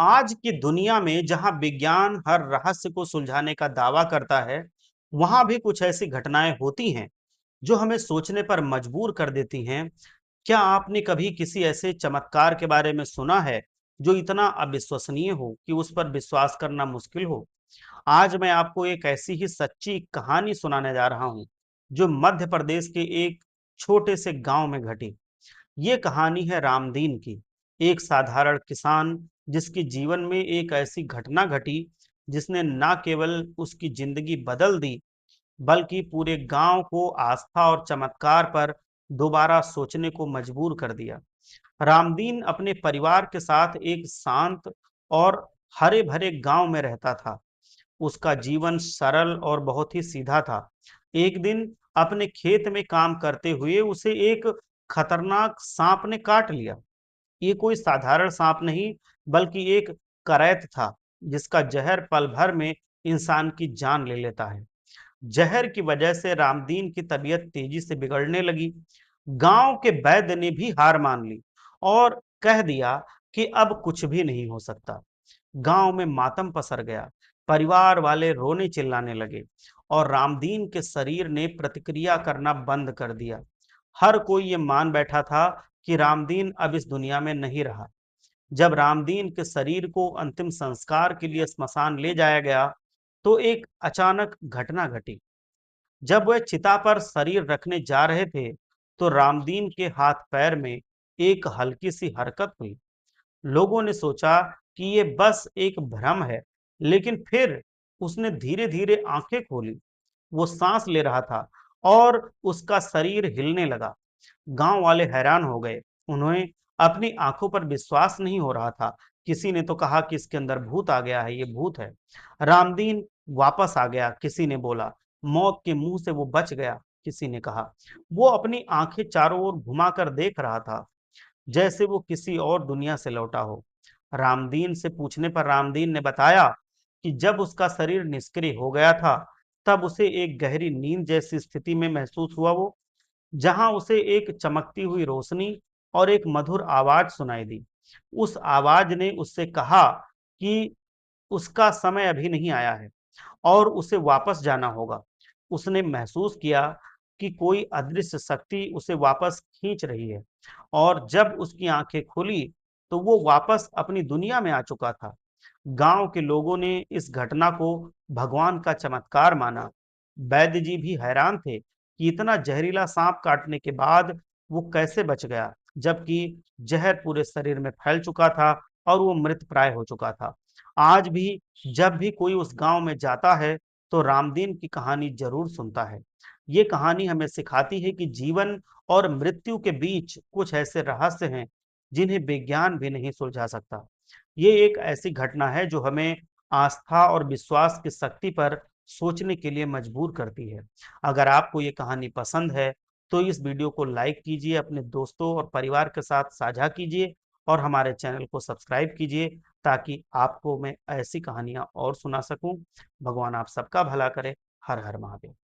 आज की दुनिया में जहां विज्ञान हर रहस्य को सुलझाने का दावा करता है, वहां भी कुछ ऐसी घटनाएं होती हैं जो हमें सोचने पर मजबूर कर देती हैं। क्या आपने कभी किसी ऐसे चमत्कार के बारे में सुना है जो इतना अविश्वसनीय हो कि उस पर विश्वास करना मुश्किल हो? आज मैं आपको एक ऐसी ही सच्ची कहानी सुनाने जा रहा हूं जो मध्य प्रदेश के एक छोटे से गांव में घटी। ये कहानी है रामदीन की, एक साधारण किसान जिसके जीवन में एक ऐसी घटना घटी जिसने न केवल उसकी जिंदगी बदल दी, बल्कि पूरे गांव को आस्था और चमत्कार पर दोबारा सोचने को मजबूर कर दिया। रामदीन अपने परिवार के साथ एक शांत और हरे भरे गांव में रहता था। उसका जीवन सरल और बहुत ही सीधा था। एक दिन अपने खेत में काम करते हुए उसे एक खतरनाक सांप ने काट लिया। ये कोई साधारण सांप नहीं, बल्कि एक करैत था, जिसका जहर पल भर में इंसान की जान ले लेता है। जहर की वजह से रामदीन की तबीयत तेजी से बिगड़ने लगी। गांव के वैद्य ने भी हार मान ली और कह दिया कि अब कुछ भी नहीं हो सकता। गांव में मातम पसर गया। परिवार वाले रोने चिल्लाने लगे और रामदीन के शरीर ने प्रतिक्रिया करना बंद कर दिया। हर कोई ये मान बैठा था कि रामदीन अब इस दुनिया में नहीं रहा। जब रामदीन के शरीर को अंतिम संस्कार के लिए स्मशान ले जाया गया, तो एक अचानक घटना घटी। जब वह चिता पर शरीर रखने जा रहे थे, तो रामदीन के हाथ पैर में एक हल्की सी हरकत हुई। लोगों ने सोचा कि ये बस एक भ्रम है, लेकिन फिर उसने धीरे-धीरे आंखें खोली। वो सांस ले रहा था और उसका शरीर हिलने लगा। गांव वाले हैरान हो गए। उन्हें अपनी आंखों पर विश्वास नहीं हो रहा था। किसी ने तो कहा कि इसके अंदर भूत आ गया है, ये भूत है। रामदीन वापस आ गया, किसी ने बोला। मौत के मुंह से वो बच गया, किसी ने कहा। वो अपनी आंखें चारों ओर घुमाकर देख रहा था, जैसे वो किसी और दुनिया से लौटा हो। रामदीन से पूछने पर रामदीन ने बताया कि जब उसका शरीर निष्क्रिय हो गया था, तब उसे एक गहरी नींद जैसी स्थिति में महसूस हुआ वो, जहां उसे एक चमकती हुई रोशनी और एक मधुर आवाज सुनाई दी। उस आवाज ने उससे कहा कि उसका समय अभी नहीं आया है और उसे वापस जाना होगा। उसने महसूस किया कि कोई अदृश्य शक्ति उसे वापस खींच रही है और जब उसकी आंखें खुली, तो वो वापस अपनी दुनिया में आ चुका था। गांव के लोगों ने इस घटना को भगवान का चमत्कार माना। वैद्य जी भी हैरान थे कि इतना जहरीला सांप काटने के बाद वो कैसे बच गया, जबकि जहर पूरे शरीर में फैल चुका था और वो मृत प्राय हो चुका था। आज भी जब भी कोई उस गांव में जाता है, तो रामदीन की कहानी जरूर सुनता है। ये कहानी हमें सिखाती है कि जीवन और मृत्यु के बीच कुछ ऐसे रहस्य हैं जिन्हें विज्ञान भी नहीं सुलझा सकता। ये एक ऐसी घटना है जो हमें आस्था और विश्वास की शक्ति पर सोचने के लिए मजबूर करती है। अगर आपको ये कहानी पसंद है, तो इस वीडियो को लाइक कीजिए, अपने दोस्तों और परिवार के साथ साझा कीजिए और हमारे चैनल को सब्सक्राइब कीजिए, ताकि आपको मैं ऐसी कहानियां और सुना सकूं। भगवान आप सबका भला करे। हर हर महादेव।